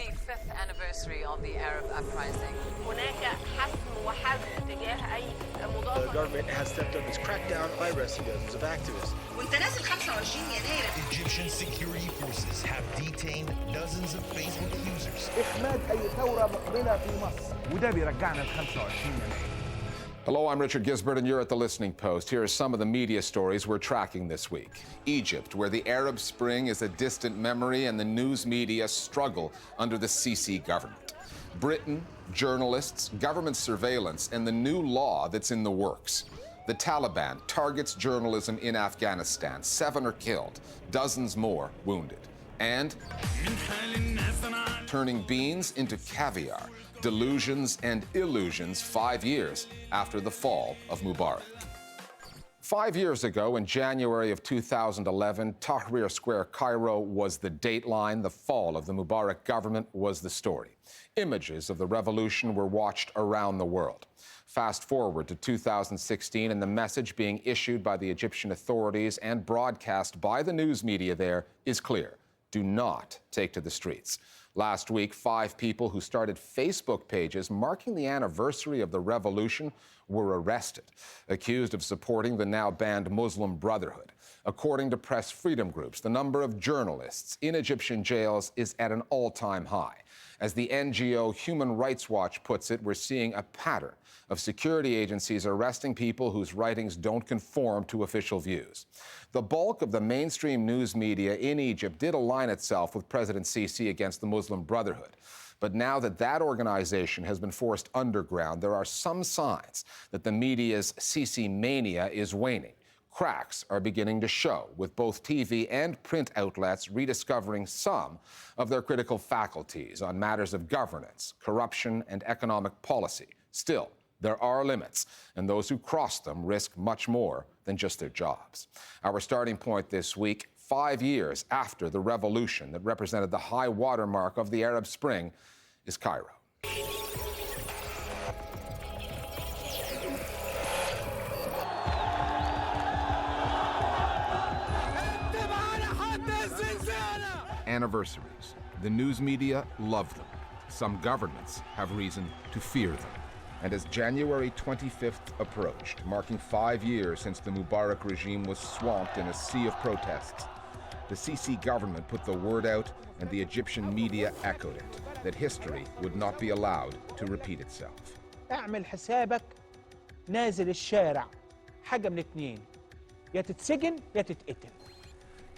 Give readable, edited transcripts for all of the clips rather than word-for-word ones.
the 5th anniversary of the Arab uprising. The government has stepped up its crackdown by arresting dozens of activists. Egyptian security forces have detained dozens of Facebook users. Hello, I'm Richard Gisbert, and you're at The Listening Post. Here are some of the media stories we're tracking this week. Egypt, where the Arab Spring is a distant memory and the news media struggle under the Sisi government. Britain, journalists, government surveillance, and the new law that's in the works. The Taliban targets journalism in Afghanistan. 7 are killed, dozens more wounded. And turning beans into caviar. Delusions and illusions 5 years after the fall of Mubarak. 5 years ago, in January of 2011, Tahrir Square, Cairo was the dateline. The fall of the Mubarak government was the story. Images of the revolution were watched around the world. Fast forward to 2016, and the message being issued by the Egyptian authorities and broadcast by the news media there is clear. Do not take to the streets. Last week, 5 people who started Facebook pages marking the anniversary of the revolution were arrested, accused of supporting the now banned Muslim Brotherhood. According to press freedom groups, the number of journalists in Egyptian jails is at an all-time high. As the NGO Human Rights Watch puts it, we're seeing a pattern of security agencies arresting people whose writings don't conform to official views. The bulk of the mainstream news media in Egypt did align itself with President Sisi against the Muslim Brotherhood. But now that that organization has been forced underground, there are some signs that the media's Sisi mania is waning. Cracks are beginning to show, with both TV and print outlets rediscovering some of their critical faculties on matters of governance, corruption, and economic policy. Still, there are limits, and those who cross them risk much more than just their jobs. Our starting point this week, 5 years after the revolution that represented the high watermark of the Arab Spring, is Cairo. Anniversaries. The news media love them. Some governments have reason to fear them. And as January 25th approached, marking 5 years since the Mubarak regime was swamped in a sea of protests, the Sisi government put the word out, and the Egyptian media echoed it, that history would not be allowed to repeat itself. اعمل حسابك نازل الشارع حاجة من اتنين يا تتسجن يا تتقتل.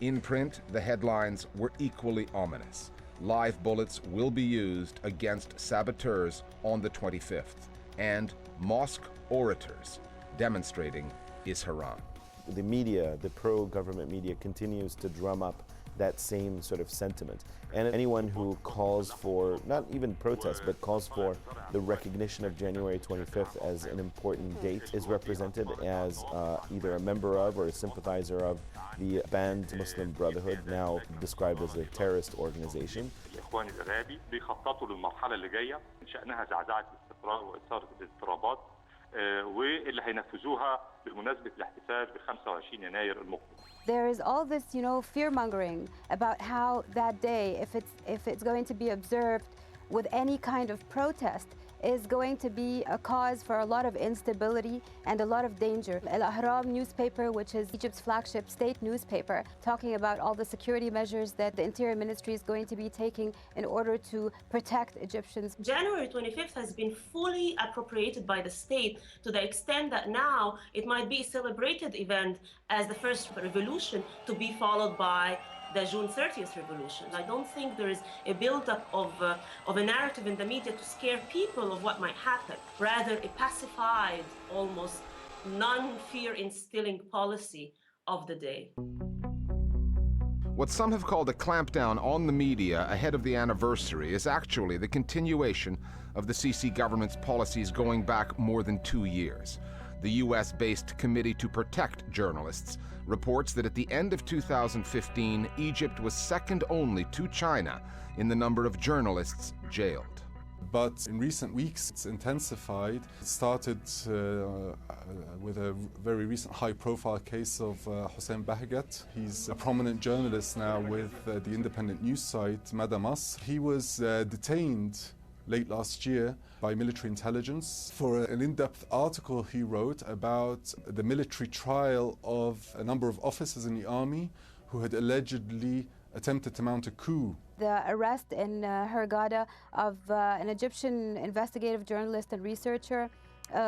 In print, the headlines were equally ominous. Live bullets will be used against saboteurs on the 25th, and mosque orators demonstrating Isharan. The media, the pro-government media, continues to drum up that same sort of sentiment. And anyone who calls for, not even protest, but calls for the recognition of January 25th as an important date is represented as either a member of or a sympathizer of the banned Muslim Brotherhood, now described as a terrorist organization. واللي هينفذوها بمناسبة الاحتفال ب 25 يناير المقبل. There is all this, fear-mongering about how that day, if it's going to be observed with any kind of protest, is going to be a cause for a lot of instability and a lot of danger. El-Ahram newspaper, which is Egypt's flagship state newspaper, talking about all the security measures that the Interior Ministry is going to be taking in order to protect Egyptians. January 25th has been fully appropriated by the state to the extent that now it might be a celebrated event as the first revolution to be followed by the June 30th revolution. I don't think there is a build-up of a narrative in the media to scare people of what might happen. Rather, a pacified, almost non-fear instilling policy of the day. What some have called a clampdown on the media ahead of the anniversary is actually the continuation of the Sisi government's policies going back more than 2 years. The U.S.-based Committee to Protect Journalists reports that at the end of 2015, Egypt was second only to China in the number of journalists jailed. But in recent weeks, it's intensified. It started with a very recent high-profile case of Hossein Bahgat. He's a prominent journalist now with the independent news site Madamas. He was detained late last year by military intelligence for an in-depth article he wrote about the military trial of a number of officers in the army who had allegedly attempted to mount a coup. The arrest in Hurghada of an Egyptian investigative journalist and researcher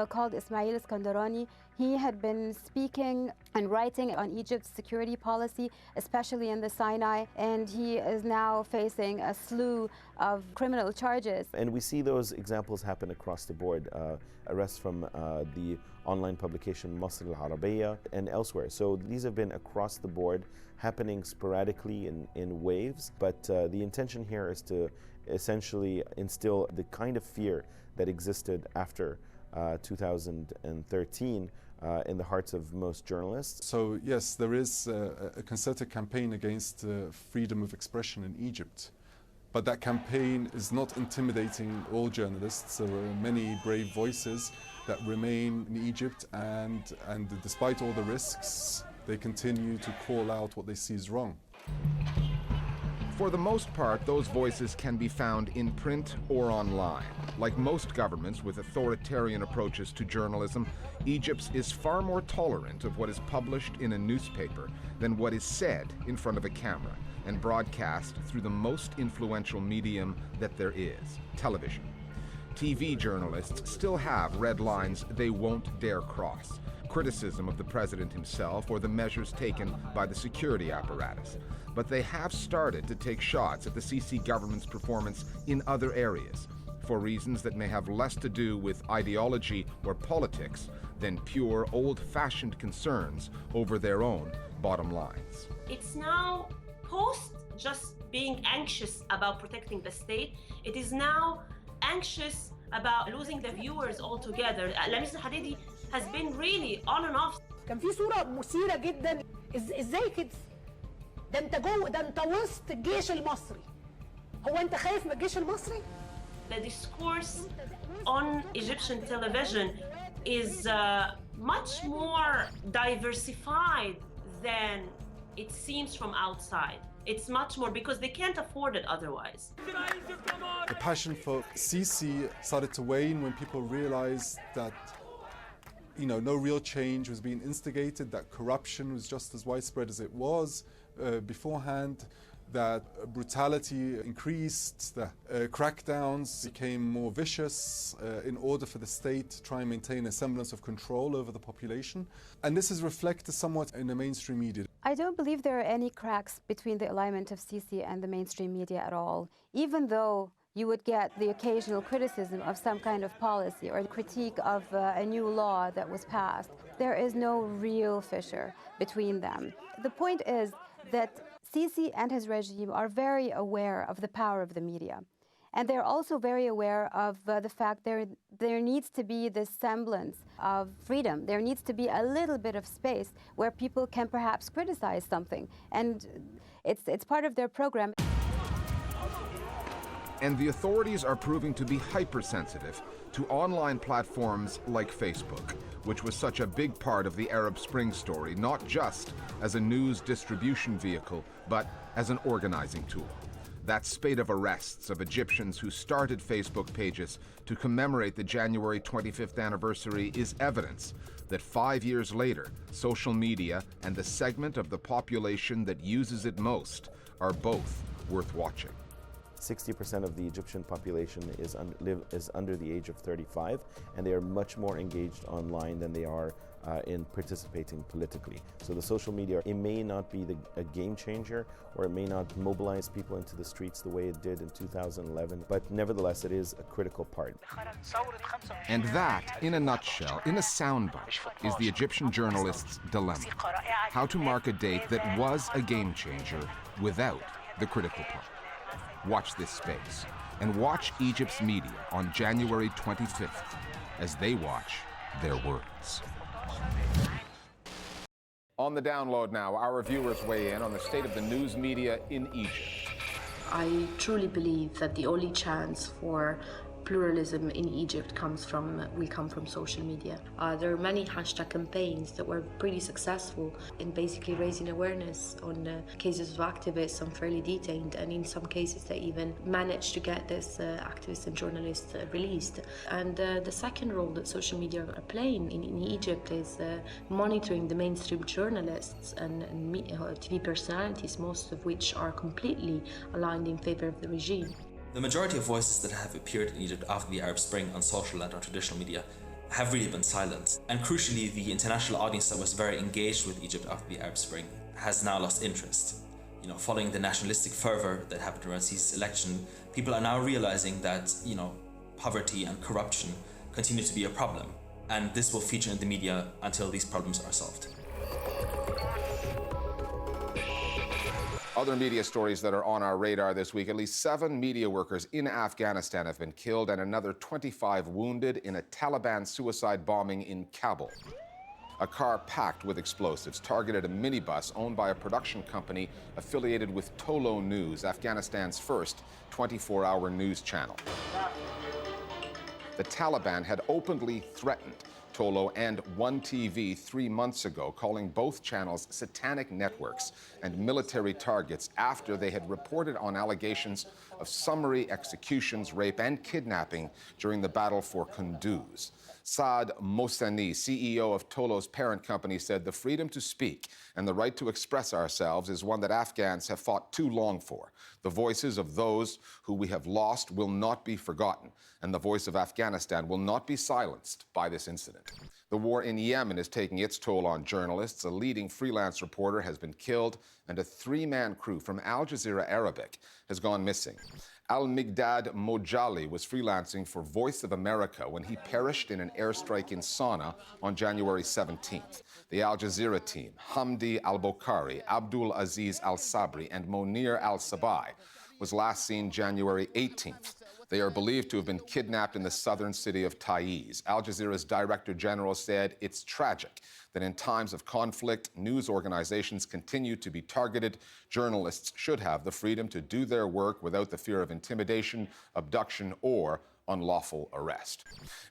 called Ismail Iskandarani. He had been speaking and writing on Egypt's security policy, especially in the Sinai, and he is now facing a slew of criminal charges. And we see those examples happen across the board. Arrests from the online publication Muslim Brotherhood and elsewhere. So these have been across the board, happening sporadically in waves, but the intention here is to essentially instill the kind of fear that existed after 2013 in the hearts of most journalists. So yes, there is a concerted campaign against freedom of expression in Egypt. But that campaign is not intimidating all journalists. There are many brave voices that remain in Egypt, and despite all the risks, they continue to call out what they see as wrong. For the most part, those voices can be found in print or online. Like most governments with authoritarian approaches to journalism, Egypt's is far more tolerant of what is published in a newspaper than what is said in front of a camera and broadcast through the most influential medium that there is, television. TV journalists still have red lines they won't dare cross. Criticism of the president himself or the measures taken by the security apparatus. But they have started to take shots at the Sisi government's performance in other areas for reasons that may have less to do with ideology or politics than pure old-fashioned concerns over their own bottom lines. It's now post just being anxious about protecting the state, it is now anxious about losing the viewers altogether. Lamis al-Hadidi has been really on and off. كان في صورة مثيرة جدا ازاي كده؟ ده انت جوه، ده انت وسط الجيش المصري. هو انت خايف من الجيش المصري؟ The discourse on Egyptian television is much more diversified than it seems from outside. It's much more because they can't afford it otherwise. The passion for Sisi started to wane when people realized that no real change was being instigated, that corruption was just as widespread as it was beforehand, that brutality increased, that crackdowns became more vicious in order for the state to try and maintain a semblance of control over the population. And this is reflected somewhat in the mainstream media. I don't believe there are any cracks between the alignment of Sisi and the mainstream media at all, even though you would get the occasional criticism of some kind of policy or critique of a new law that was passed. There is no real fissure between them. The point is that Sisi and his regime are very aware of the power of the media. And they're also very aware of the fact there needs to be this semblance of freedom. There needs to be a little bit of space where people can perhaps criticize something. And it's part of their program. And the authorities are proving to be hypersensitive to online platforms like Facebook, which was such a big part of the Arab Spring story, not just as a news distribution vehicle, but as an organizing tool. That spate of arrests of Egyptians who started Facebook pages to commemorate the January 25th anniversary is evidence that 5 years later, social media and the segment of the population that uses it most are both worth watching. 60% of the Egyptian population is under the age of 35, and they are much more engaged online than they are in participating politically. So the social media, it may not be a game changer, or it may not mobilize people into the streets the way it did in 2011, but nevertheless it is a critical part. And that, in a nutshell, in a soundbite, is the Egyptian journalist's dilemma. How to mark a date that was a game changer without the critical part. Watch this space, and watch Egypt's media on January 25th as they watch their words. On the download now, our viewers weigh in on the state of the news media in Egypt. I truly believe that the only chance for pluralism in Egypt will come from social media. There are many hashtag campaigns that were pretty successful in basically raising awareness on cases of activists unfairly detained, and in some cases they even managed to get this activists and journalists released. And the second role that social media are playing in Egypt is monitoring the mainstream journalists and TV personalities, most of which are completely aligned in favor of the regime. The majority of voices that have appeared in Egypt after the Arab Spring on social and on traditional media have really been silenced. And crucially, the international audience that was very engaged with Egypt after the Arab Spring has now lost interest. Following the nationalistic fervor that happened around Sisi's election, people are now realizing that, poverty and corruption continue to be a problem. And this will feature in the media until these problems are solved. Other media stories that are on our radar this week: at least 7 media workers in Afghanistan have been killed and another 25 wounded in a Taliban suicide bombing in Kabul. A car packed with explosives targeted a minibus owned by a production company affiliated with Tolo News, Afghanistan's first 24-hour news channel. The Taliban had openly threatened Tolo and One TV 3 months ago, calling both channels satanic networks and military targets after they had reported on allegations of summary executions, rape, and kidnapping during the battle for Kunduz. Saad Mohseni, CEO of Tolo's parent company, said the freedom to speak and the right to express ourselves is one that Afghans have fought too long for. The voices of those who we have lost will not be forgotten, and the voice of Afghanistan will not be silenced by this incident. The war in Yemen is taking its toll on journalists. A leading freelance reporter has been killed, and a 3-man crew from Al Jazeera Arabic has gone missing. Al-Migdad Mojali was freelancing for Voice of America when he perished in an airstrike in Sana'a on January 17th. The Al Jazeera team, Hamdi al-Bokhari, Abdul Aziz al-Sabri, and Monir al-Sabai, was last seen January 18th. They are believed to have been kidnapped in the southern city of Taiz. Al Jazeera's director general said it's tragic that in times of conflict, news organizations continue to be targeted. Journalists should have the freedom to do their work without the fear of intimidation, abduction, or unlawful arrest.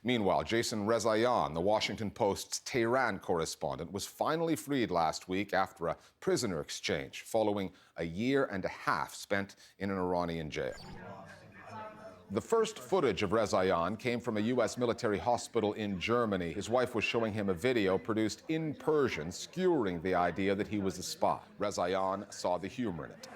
Meanwhile, Jason Rezaian, the Washington Post's Tehran correspondent, was finally freed last week after a prisoner exchange following a year and a half spent in an Iranian jail. The first footage of Rezaian came from a U.S. military hospital in Germany. His wife was showing him a video produced in Persian, skewering the idea that he was a spy. Rezaian saw the humor in it.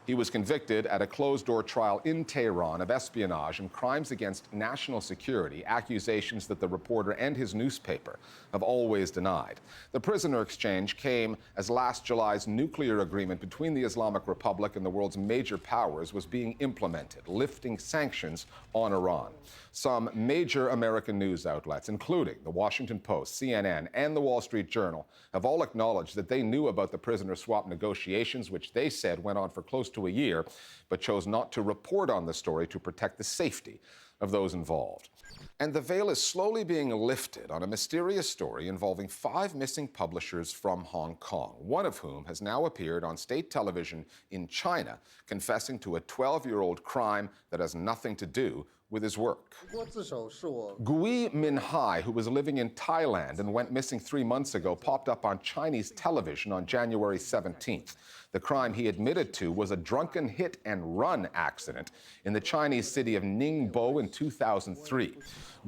He was convicted at a closed-door trial in Tehran of espionage and crimes against national security, accusations that the reporter and his newspaper have always denied. The prisoner exchange came as last July's nuclear agreement between the Islamic Republic and the world's major powers was being implemented, lifting sanctions on Iran. Some major American news outlets, including the Washington Post, CNN, and the Wall Street Journal, have all acknowledged that they knew about the prisoner swap negotiations, which they said went on for close to a year, but chose not to report on the story to protect the safety of those involved. And the veil is slowly being lifted on a mysterious story involving 5 missing publishers from Hong Kong, one of whom has now appeared on state television in China, confessing to a 12-year-old crime that has nothing to do with his work. Gui Minhai, who was living in Thailand and went missing 3 months ago, popped up on Chinese television on January 17th. The crime he admitted to was a drunken hit-and-run accident in the Chinese city of Ningbo in 2003.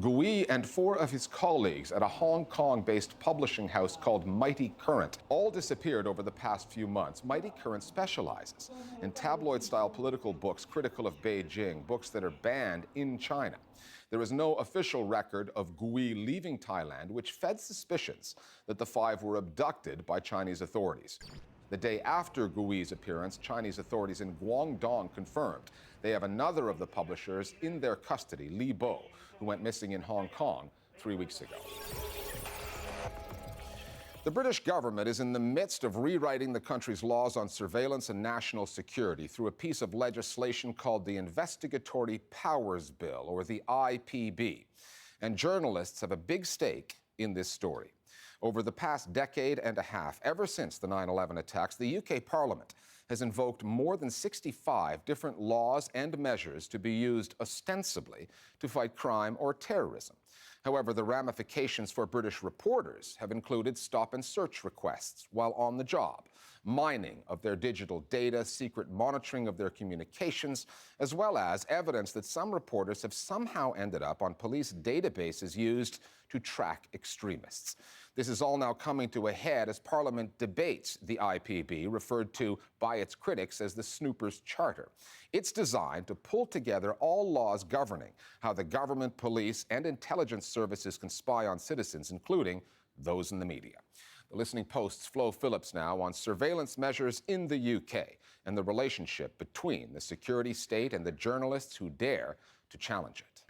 Gui and 4 of his colleagues at a Hong Kong-based publishing house called Mighty Current all disappeared over the past few months. Mighty Current specializes in tabloid-style political books critical of Beijing, books that are banned in China. There is no official record of Gui leaving Thailand, which fed suspicions that the 5 were abducted by Chinese authorities. The day after Gui's appearance, Chinese authorities in Guangdong confirmed they have another of the publishers in their custody, Li Bo, who went missing in Hong Kong 3 weeks ago. The British government is in the midst of rewriting the country's laws on surveillance and national security through a piece of legislation called the Investigatory Powers Bill, or the IPB. And journalists have a big stake in this story. Over the past decade and a half, ever since the 9/11 attacks, the UK Parliament has invoked more than 65 different laws and measures to be used ostensibly to fight crime or terrorism. However, the ramifications for British reporters have included stop and search requests while on the job, mining of their digital data, secret monitoring of their communications, as well as evidence that some reporters have somehow ended up on police databases used to track extremists. This is all now coming to a head as Parliament debates the IPB, referred to by its critics as the Snoopers' Charter. It's designed to pull together all laws governing how the government, police, and intelligence services can spy on citizens, including those in the media. The Listening Post's Flo Phillips now on surveillance measures in the UK and the relationship between the security state and the journalists who dare to challenge it.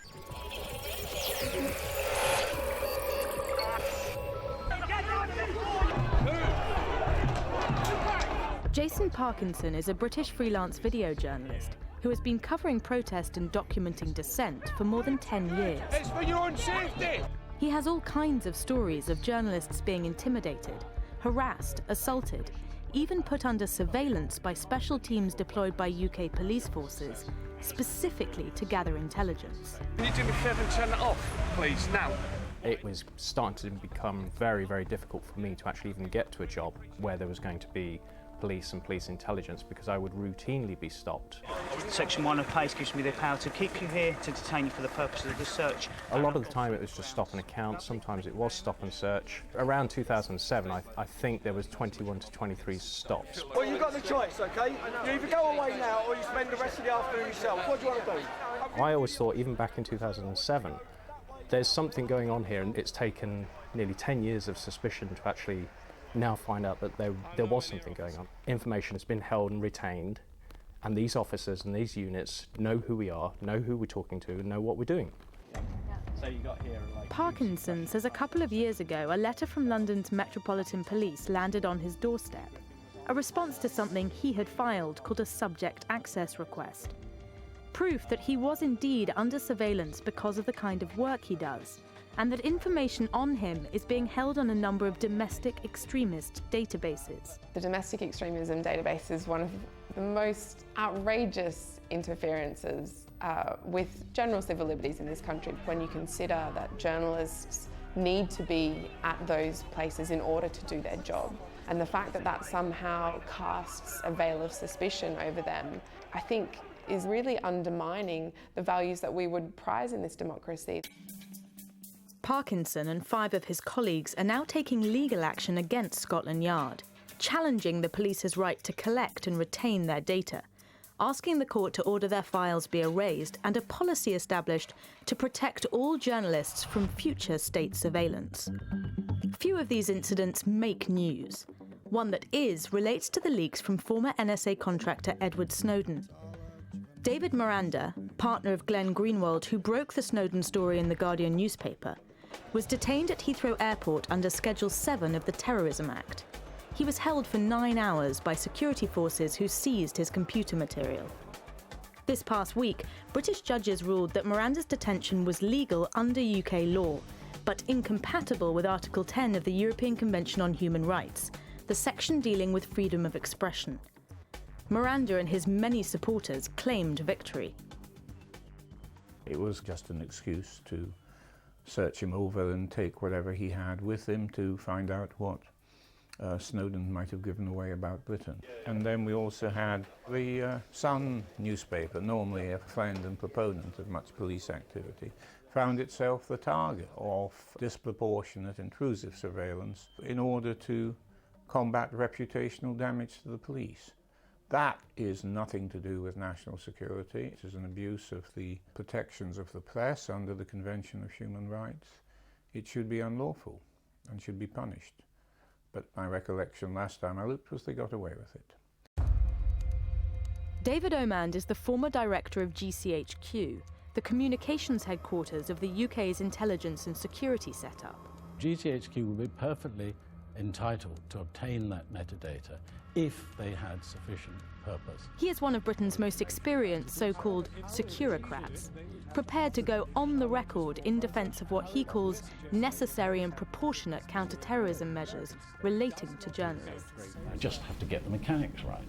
Jason Parkinson is a British freelance video journalist who has been covering protest and documenting dissent for more than 10 years. It's for your own safety! He has all kinds of stories of journalists being intimidated, harassed, assaulted, even put under surveillance by special teams deployed by UK police forces, specifically to gather intelligence. Can you do me a favour and turn that off, please, now? It was starting to become very, very difficult for me to actually even get to a job where there was going to be police and police intelligence, because I would routinely be stopped. Section 1 of PACE gives me the power to keep you here, to detain you for the purpose of the search. A lot of the time it was just stop and account, sometimes it was stop and search. Around 2007 I think there was 21 to 23 stops. Well, you've got the choice, okay? You either go away now or you spend the rest of the afternoon yourself. What do you want to do? I always thought, even back in 2007, there's something going on here, and it's taken nearly 10 years of suspicion to actually now find out that there was something going on. Information has been held and retained, and these officers and these units know who we are, know who we're talking to, and know what we're doing. So you got here, like, Parkinson says a couple of years ago, a letter from London's Metropolitan Police landed on his doorstep, a response to something he had filed called a subject access request. Proof that he was indeed under surveillance because of the kind of work he does, and that information on him is being held on a number of domestic extremist databases. The domestic extremism database is one of the most outrageous interferences with general civil liberties in this country, when you consider that journalists need to be at those places in order to do their job. And the fact that that somehow casts a veil of suspicion over them, I think, is really undermining the values that we would prize in this democracy. Parkinson and 5 of his colleagues are now taking legal action against Scotland Yard, challenging the police's right to collect and retain their data, asking the court to order their files be erased and a policy established to protect all journalists from future state surveillance. Few of these incidents make news. One that relates to the leaks from former NSA contractor Edward Snowden. David Miranda, partner of Glenn Greenwald, who broke the Snowden story in the Guardian newspaper, was detained at Heathrow Airport under Schedule 7 of the Terrorism Act. He was held for 9 hours by security forces who seized his computer material. This past week, British judges ruled that Miranda's detention was legal under UK law, but incompatible with Article 10 of the European Convention on Human Rights, the section dealing with freedom of expression. Miranda and his many supporters claimed victory. It was just an excuse to search him over and take whatever he had with him to find out what Snowden might have given away about Britain. And then we also had the Sun newspaper, normally a friend and proponent of much police activity, found itself the target of disproportionate, intrusive surveillance in order to combat reputational damage to the police. That is nothing to do with national security. It is an abuse of the protections of the press under the Convention of Human Rights. It should be unlawful and should be punished. But my recollection last time I looked was they got away with it. David Omand is the former director of GCHQ, the communications headquarters of the UK's intelligence and security setup. GCHQ will be perfectly entitled to obtain that metadata if they had sufficient purpose. He is one of Britain's most experienced so-called securocrats, prepared to go on the record in defence of what he calls necessary and proportionate counter-terrorism measures relating to journalists. I just have to get the mechanics right.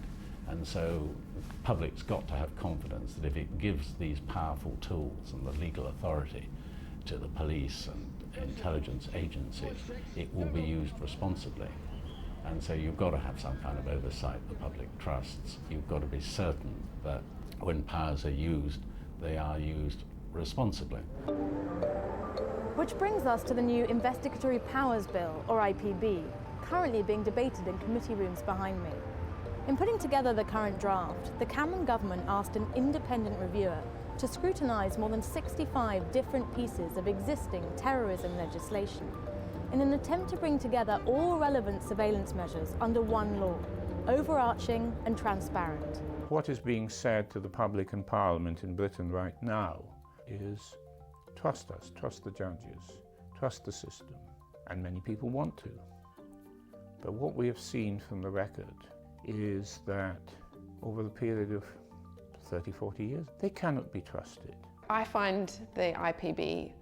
And so the public's got to have confidence that if it gives these powerful tools and the legal authority to the police and intelligence agencies, it will be used responsibly. And so you've got to have some kind of oversight the public trusts. You've got to be certain that when powers are used, they are used responsibly. Which brings us to the new Investigatory Powers Bill, or IPB, currently being debated in committee rooms behind me. In putting together the current draft, the Cameron government asked an independent reviewer to scrutinise more than 65 different pieces of existing terrorism legislation in an attempt to bring together all relevant surveillance measures under one law, overarching and transparent. What is being said to the public and Parliament in Britain right now is trust us, trust the judges, trust the system, and many people want to. But what we have seen from the record is that over the period of 30, 40 years, they cannot be trusted. I find the IPB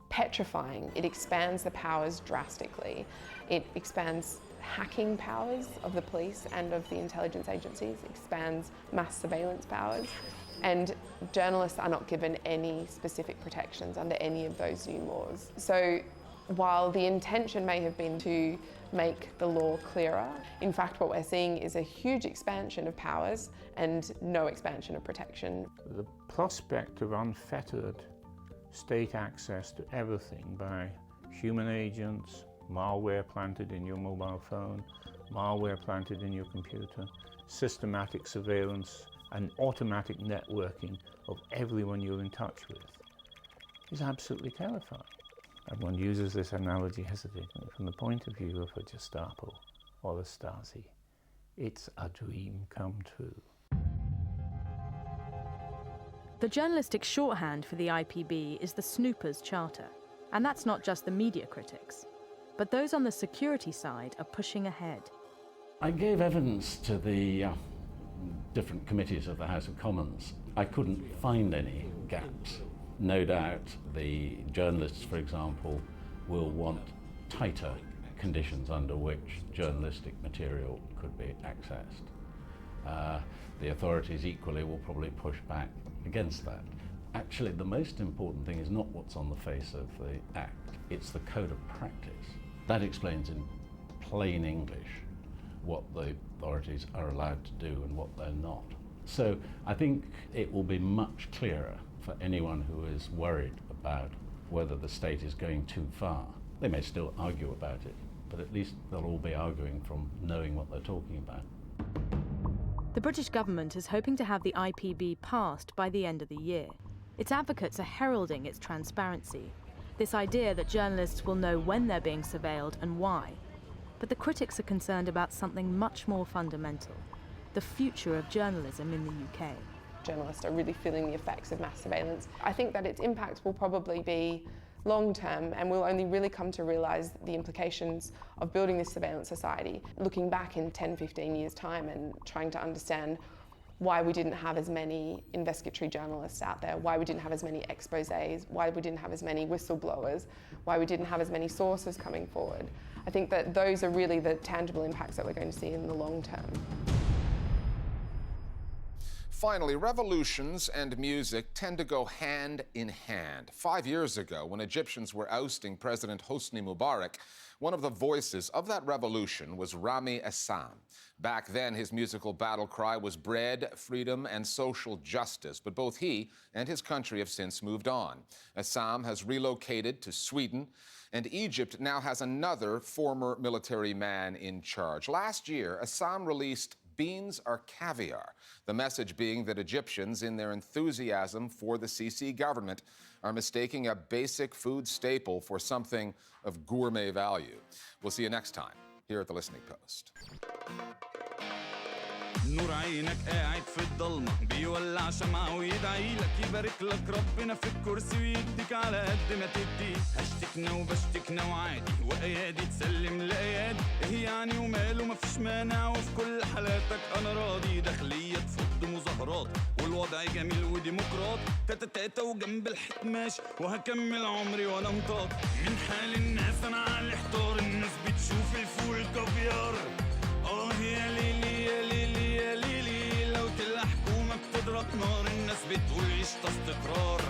petrifying. It expands the powers drastically. It expands hacking powers of the police and of the intelligence agencies, expands mass surveillance powers, and journalists are not given any specific protections under any of those new laws. So while the intention may have been to make the law clearer, in fact what we're seeing is a huge expansion of powers and no expansion of protection. The prospect of unfettered state access to everything by human agents, malware planted in your mobile phone, malware planted in your computer, systematic surveillance and automatic networking of everyone you're in touch with is absolutely terrifying. And one uses this analogy hesitatingly from the point of view of a Gestapo or a Stasi. It's a dream come true. The journalistic shorthand for the IPB is the Snoopers Charter. And that's not just the media critics, but those on the security side are pushing ahead. I gave evidence to the different committees of the House of Commons. I couldn't find any gaps. No doubt the journalists, for example, will want tighter conditions under which journalistic material could be accessed. The authorities equally will probably push back against that. Actually, the most important thing is not what's on the face of the Act, it's the code of practice. That explains in plain English what the authorities are allowed to do and what they're not. So I think it will be much clearer for anyone who is worried about whether the state is going too far. They may still argue about it, but at least they'll all be arguing from knowing what they're talking about. The British government is hoping to have the IPB passed by the end of the year. Its advocates are heralding its transparency, this idea that journalists will know when they're being surveilled and why. But the critics are concerned about something much more fundamental, the future of journalism in the UK. Journalists are really feeling the effects of mass surveillance. I think that its impacts will probably be long-term, and we'll only really come to realise the implications of building this surveillance society, looking back in 10, 15 years' time and trying to understand why we didn't have as many investigatory journalists out there, why we didn't have as many exposés, why we didn't have as many whistleblowers, why we didn't have as many sources coming forward. I think that those are really the tangible impacts that we're going to see in the long term. Finally, revolutions and music tend to go hand in hand. 5 years ago, when Egyptians were ousting President Hosni Mubarak, one of the voices of that revolution was Rami Assam. Back then, his musical battle cry was bread, freedom, and social justice. But both he and his country have since moved on. Assam has relocated to Sweden, and Egypt now has another former military man in charge. Last year, Assam released Beans Are Caviar, the message being that Egyptians, in their enthusiasm for the Sisi government, are mistaking a basic food staple for something of gourmet value. We'll see you next time here at The Listening Post. نور عينك قاعد في الضلمة بيولع شمعة ويدعي لك يبارك لك ربنا في الكرسي ويديك على قد ما تدي هشتكنا وبشتكنا وعادي وأيادي تسلم لأيادي إيه يعني وماله مفيش مانع وفي كل حالاتك أنا راضي داخلية تفض مظاهرات والوضع جميل وديمقراط تاتا وجنب الحيط ماشي وهكمل عمري وأنا مطاط من حال الناس أنا على احتار الناس بتشوف الفول كافيار يا ليلي يا ليلي نار الناس بتقول عيش استقرار